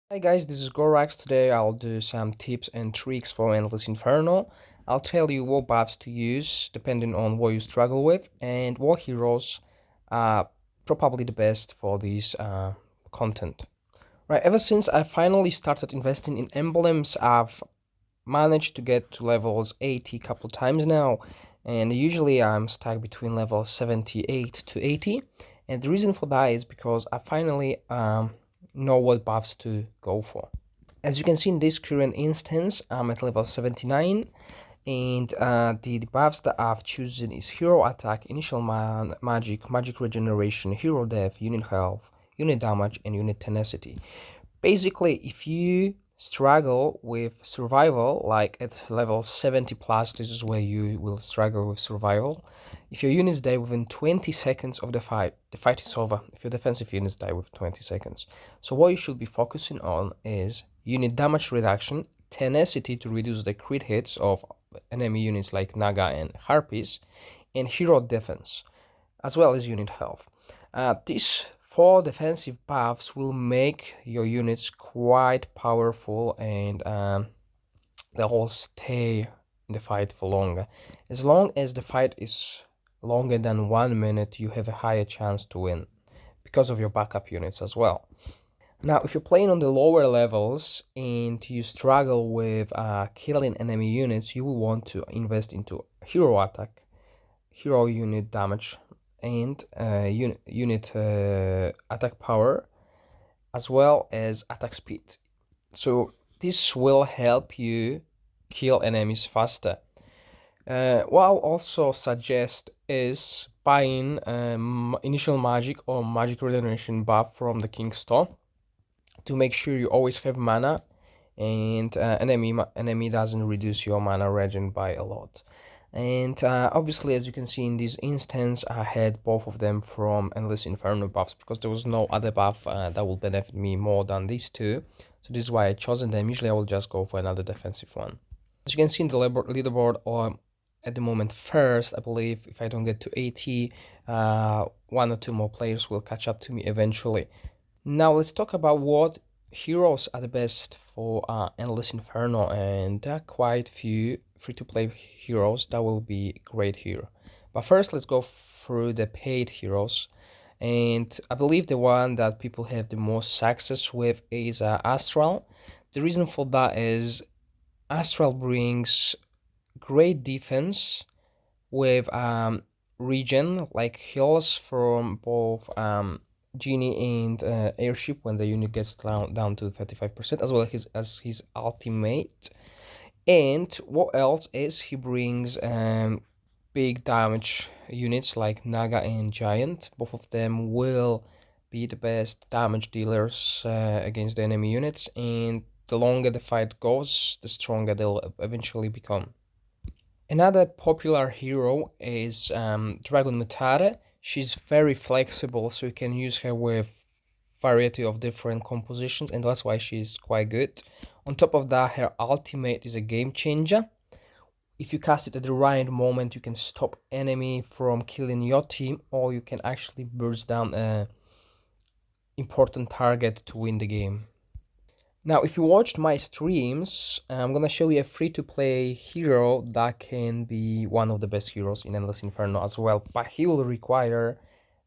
Hi guys, this is Gorax. Today I'll do some tips and tricks for Endless Inferno. I'll tell you what buffs to use depending on what you struggle with and what heroes are probably the best for this content. Right, ever since I finally started investing in emblems, I've managed to get to levels 80 a couple times now, and usually I'm stuck between level 78 to 80. And the reason for that is because I finally know what buffs to go for. As you can see in this current instance, I'm at level 79, and the buffs that I've chosen is Hero Attack, Initial Magic, Magic Regeneration, Hero Death, Unit Health, Unit Damage, and Unit Tenacity. Basically, if you struggle with survival, like at level 70 plus, this is where you will struggle with survival. If your units die within 20 seconds of the fight is over. If your defensive units die within 20 seconds. So what you should be focusing on is unit damage reduction, tenacity to reduce the crit hits of enemy units like Naga and Harpies, and hero defense, as well as unit health. These four defensive buffs will make your units quite powerful, and they'll all stay in the fight for longer. As long as the fight is longer than 1 minute, you have a higher chance to win because of your backup units as well. Now, if you're playing on the lower levels and you struggle with killing enemy units, you will want to invest into hero attack, hero unit damage, and unit attack power, as well as attack speed. So this will help you kill enemies faster. What I'll also suggest is buying initial magic or magic regeneration buff from the King Store to make sure you always have mana, and enemy doesn't reduce your mana regen by a lot. And obviously, as you can see in this instance, I had both of them from Endless Inferno buffs because there was no other buff that will benefit me more than these two. So this is why I chosen them. Usually I will just go for another defensive one. As you can see in the leaderboard, at the moment first, I believe if I don't get to 80, one or two more players will catch up to me eventually. Now let's talk about what heroes are the best for Endless Inferno, and there are quite few free-to-play heroes that will be great here. But first, let's go through the paid heroes, and I believe the one that people have the most success with is Astral. The reason for that is Astral brings great defense with regen, like heals from both Genie and Airship when the unit gets down to 35%, as well as his ultimate. And what else is he brings big damage units like Naga and Giant. Both of them will be the best damage dealers against the enemy units, and the longer the fight goes, the stronger they'll eventually become. Another popular hero is Dragon Mutare. She's very flexible, so you can use her with variety of different compositions, and that's why she's quite good. On top of that, her ultimate is a game changer. If you cast it at the right moment, you can stop enemy from killing your team, or you can actually burst down a important target to win the game. Now, if you watched my streams, I'm gonna show you a free-to-play hero that can be one of the best heroes in Endless Inferno as well, but he will require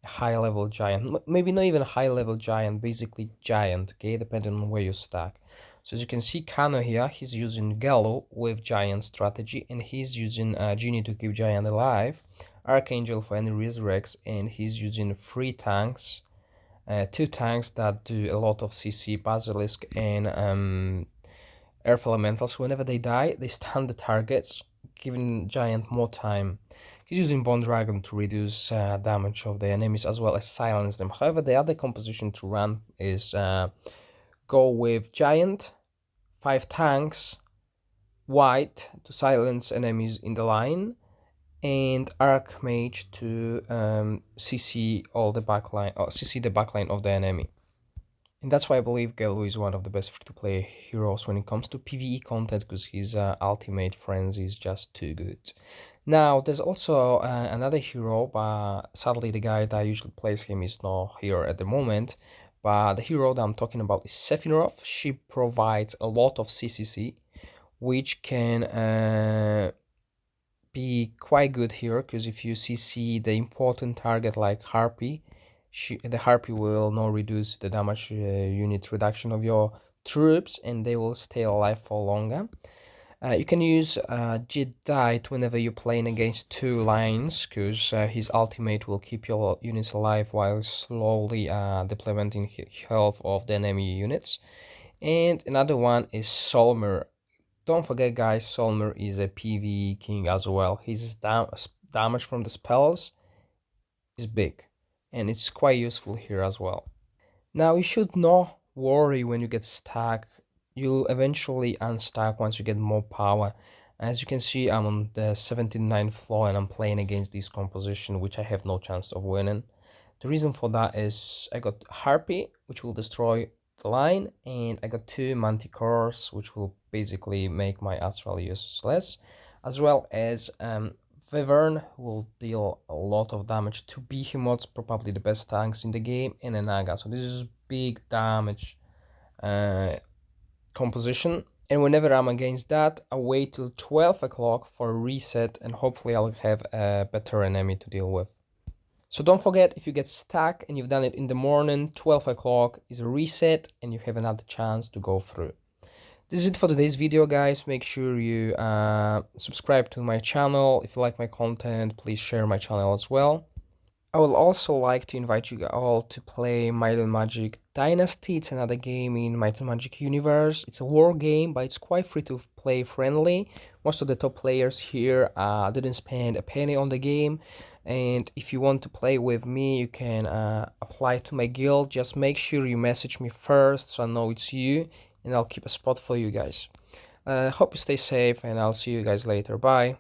a high-level giant, maybe not even a high-level giant, basically giant, okay, depending on where you stack. So as you can see, Kano here, he's using Gallo with giant strategy, and he's using Genie to keep giant alive, Archangel for any resurrects, and he's using 3 tanks, 2 tanks that do a lot of CC, Basilisk, and Earth Elementals. Whenever they die, they stun the targets, giving Giant more time. He's using Bone Dragon to reduce damage of the enemies as well as silence them. However, the other composition to run is go with Giant, 5 tanks, White to silence enemies in the line, and Archmage to CC all the backline, or CC the backline of the enemy. And that's why I believe Gelu is one of the best free-to-play heroes when it comes to PvE content, because his ultimate frenzy is just too good. Now, there's also another hero, but sadly the guy that usually plays him is not here at the moment. But the hero that I'm talking about is Sephiroth. She provides a lot of CCC, which can be quite good here, because if you CC the important target like Harpy, the Harpy will not reduce the damage unit reduction of your troops, and they will stay alive for longer. You can use Jedi whenever you're playing against two lines, because his ultimate will keep your units alive while slowly depleting health of the enemy units. And another one is Solmer. Don't forget, guys, Solmer is a PvE king as well. His damage from the spells is big, and it's quite useful here as well. Now, you should not worry when you get stuck. You'll eventually unstuck once you get more power. As you can see, I'm on the 79th floor and I'm playing against this composition, which I have no chance of winning. The reason for that is I got Harpy, which will destroy the line, and I got two Manticores, which will basically make my Astral useless, as well as Wyvern will deal a lot of damage to Behemoths, probably the best tanks in the game, and a Naga. So this is big damage uh, composition. And whenever I'm against that, I wait till 12 o'clock for a reset, and hopefully I'll have a better enemy to deal with. So don't forget, if you get stuck and you've done it in the morning, 12 o'clock is a reset and you have another chance to go through. This is it for today's video, guys. Make sure you subscribe to my channel. If you like my content, please share my channel as well. I would also like to invite you all to play Might and Magic Dynasty. It's another game in Might and Magic universe. It's a war game, but it's quite free to play friendly. Most of the top players here didn't spend a penny on the game. And if you want to play with me, you can apply to my guild. Just make sure you message me first so I know it's you, and I'll keep a spot for you guys. Hope you stay safe, and I'll see you guys later. Bye.